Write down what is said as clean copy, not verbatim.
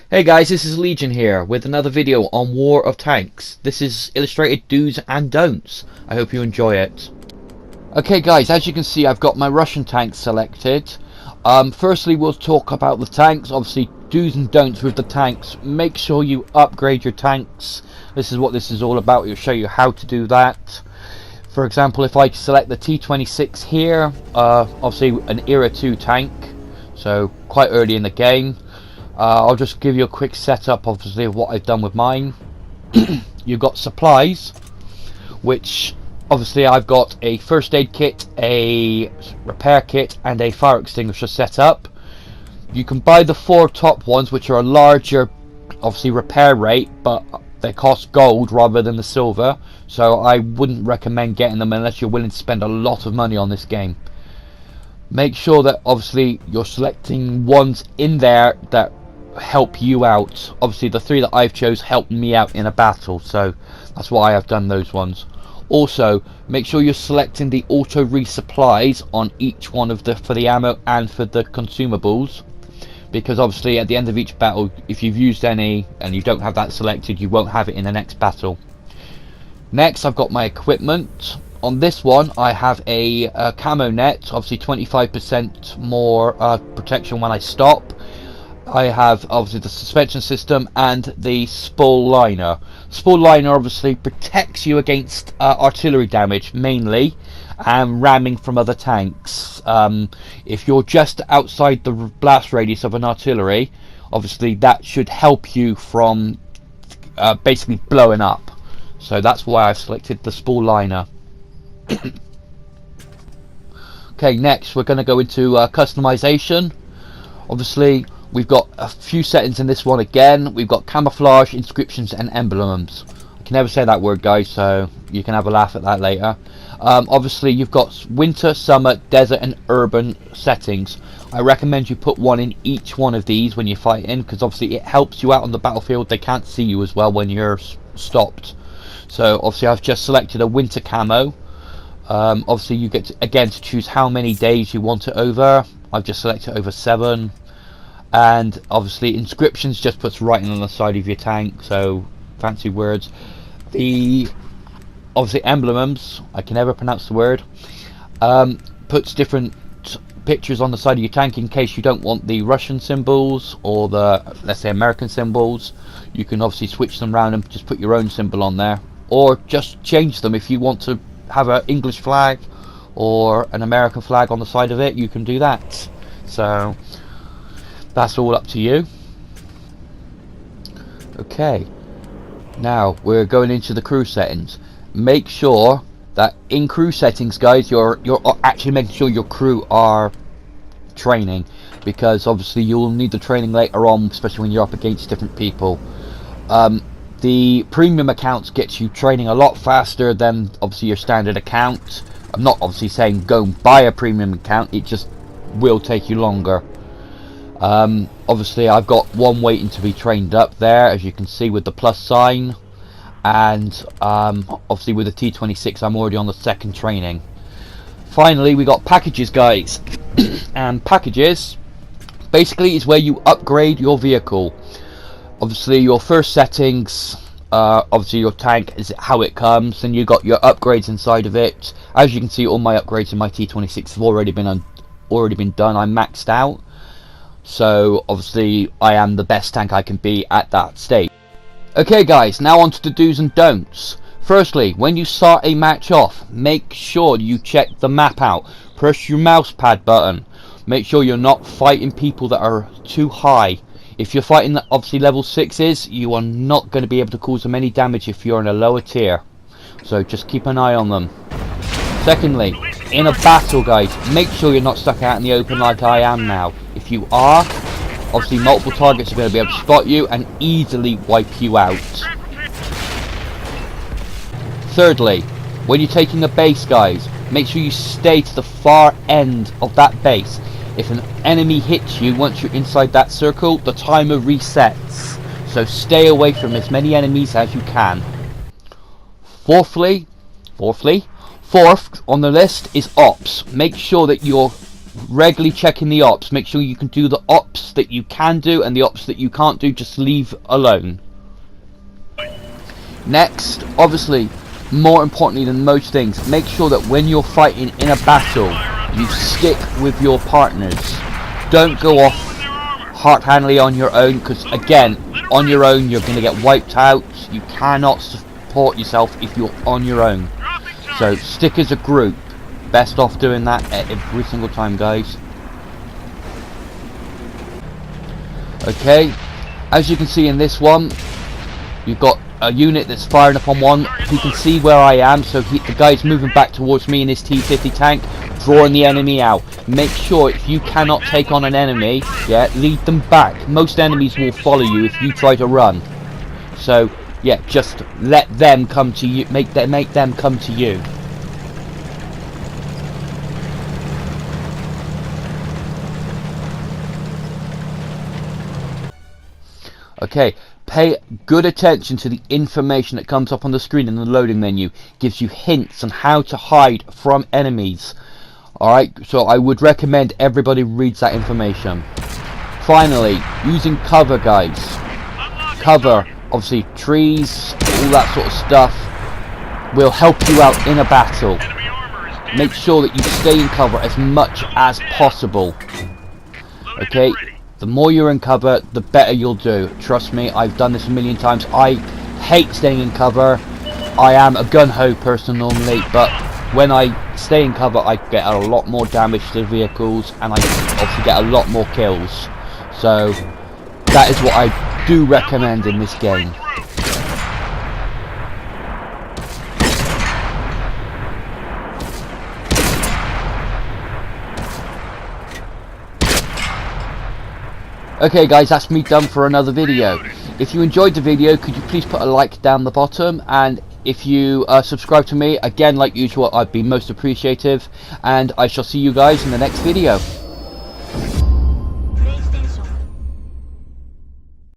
Hey guys, this is Legion here with another video on War of Tanks. This is illustrated do's and don'ts. I hope you enjoy it. Okay guys, as you can see I've got my Russian tanks selected. Firstly we'll talk about the tanks, obviously do's and don'ts with the tanks. Make sure you upgrade your tanks. This is what this is all about. It'll show you how to do that. For example, if I select the T26 here, obviously an Era 2 tank, so quite early in the game. I'll just give you a quick setup obviously of what I've done with mine. You've got supplies, which obviously I've got a first aid kit, a repair kit and a fire extinguisher set up. You can buy the 4 top ones, which are a larger obviously repair rate, but they cost gold rather than the silver, so I wouldn't recommend getting them unless you're willing to spend a lot of money on this game. Make sure that obviously you're selecting ones in there that help you out. Obviously the 3 that I've chose helped me out in a battle, so that's why I've done those ones. Also make sure you're selecting the auto resupplies on each one of the for the ammo and for the consumables, because obviously at the end of each battle, if you've used any and you don't have that selected, you won't have it in the next battle. Next I've got my equipment. On this one I have a camo net, obviously 25% more protection when I stop. I have obviously the suspension system and the spool liner. Spool liner obviously protects you against artillery damage mainly, and ramming from other tanks. If you're just outside the blast radius of an artillery, obviously that should help you from basically blowing up. So that's why I've selected the spool liner. Okay, next we're going to go into customization. Obviously we've got a few settings in this one again. We've got camouflage, inscriptions and emblems. I can never say that word guys, so you can have a laugh at that later. Obviously you've got winter, summer, desert and urban settings. I recommend you put one in each one of these when you're fighting, because obviously it helps you out on the battlefield. They can't see you as well when you're stopped. So obviously I've just selected a winter camo. Obviously you get to, again, to choose how many days you want it over. I've just selected over 7. And obviously inscriptions just puts writing on the side of your tank, so fancy words. The obviously emblems, I can never pronounce the word, puts different pictures on the side of your tank in case you don't want the Russian symbols or the, let's say, American symbols. You can obviously switch them around and just put your own symbol on there, or just change them. If you want to have an English flag or an American flag on the side of it, you can do that. So that's all up to you. Okay, now we're going into the crew settings. Make sure that in crew settings guys, you're actually making sure your crew are training, because obviously you'll need the training later on, especially when you're up against different people. The premium accounts get you training a lot faster than obviously your standard account. I'm not obviously saying go and buy a premium account, it just will take you longer. Obviously I've got one waiting to be trained up there, as you can see with the plus sign, and obviously with the T26 I'm already on the 2nd training. Finally we got packages guys. And packages basically is where you upgrade your vehicle. Obviously your first settings, obviously your tank is how it comes, and you got your upgrades inside of it. As you can see, all my upgrades in my T26 have already been done. I'm maxed out. So obviously I am the best tank I can be at that stage. Okay guys, now on to the do's and don'ts. Firstly, when you start a match off, make sure you check the map out. Press your mouse pad button. Make sure you're not fighting people that are too high. If you're fighting obviously level 6s, you are not going to be able to cause them any damage if you're in a lower tier. So just keep an eye on them. Secondly, in a battle guys, make sure you're not stuck out in the open like I am now. If you are, obviously multiple targets are going to be able to spot you and easily wipe you out. Thirdly, when you're taking a base guys, make sure you stay to the far end of that base. If an enemy hits you once you're inside that circle, the timer resets. So stay away from as many enemies as you can. Fourth on the list is ops. Make sure that you're regularly checking the ops. Make sure you can do the ops that you can do, and the ops that you can't do, just leave alone. Next, obviously, more importantly than most things, make sure that when you're fighting in a battle, you stick with your partners. Don't go off hard-handedly on your own, because again, on your own you're going to get wiped out. You cannot support yourself if you're on your own. So stick as a group. Best off doing that every single time, guys. Okay, as you can see in this one, you've got a unit that's firing upon one. He can see where I am, so the guy's moving back towards me in his T-50 tank, drawing the enemy out. Make sure if you cannot take on an enemy, yeah, lead them back. Most enemies will follow you if you try to run. So yeah, just let them come to you. Make them come to you. Okay, pay good attention to the information that comes up on the screen in the loading menu. Gives you hints on how to hide from enemies. Alright, so I would recommend everybody reads that information. Finally, using cover, guys. Cover, obviously trees, all that sort of stuff, will help you out in a battle. Make sure that you stay in cover as much as possible. Okay? The more you're in cover, the better you'll do. Trust me, I've done this a million times. I hate staying in cover. I am a gun-ho person normally, but when I stay in cover, I get a lot more damage to the vehicles, and I obviously get a lot more kills. So, that is what I do recommend in this game. Okay guys, that's me done for another video. If you enjoyed the video, could you please put a like down the bottom, and if you subscribe to me, again like usual, I'd be most appreciative, and I shall see you guys in the next video.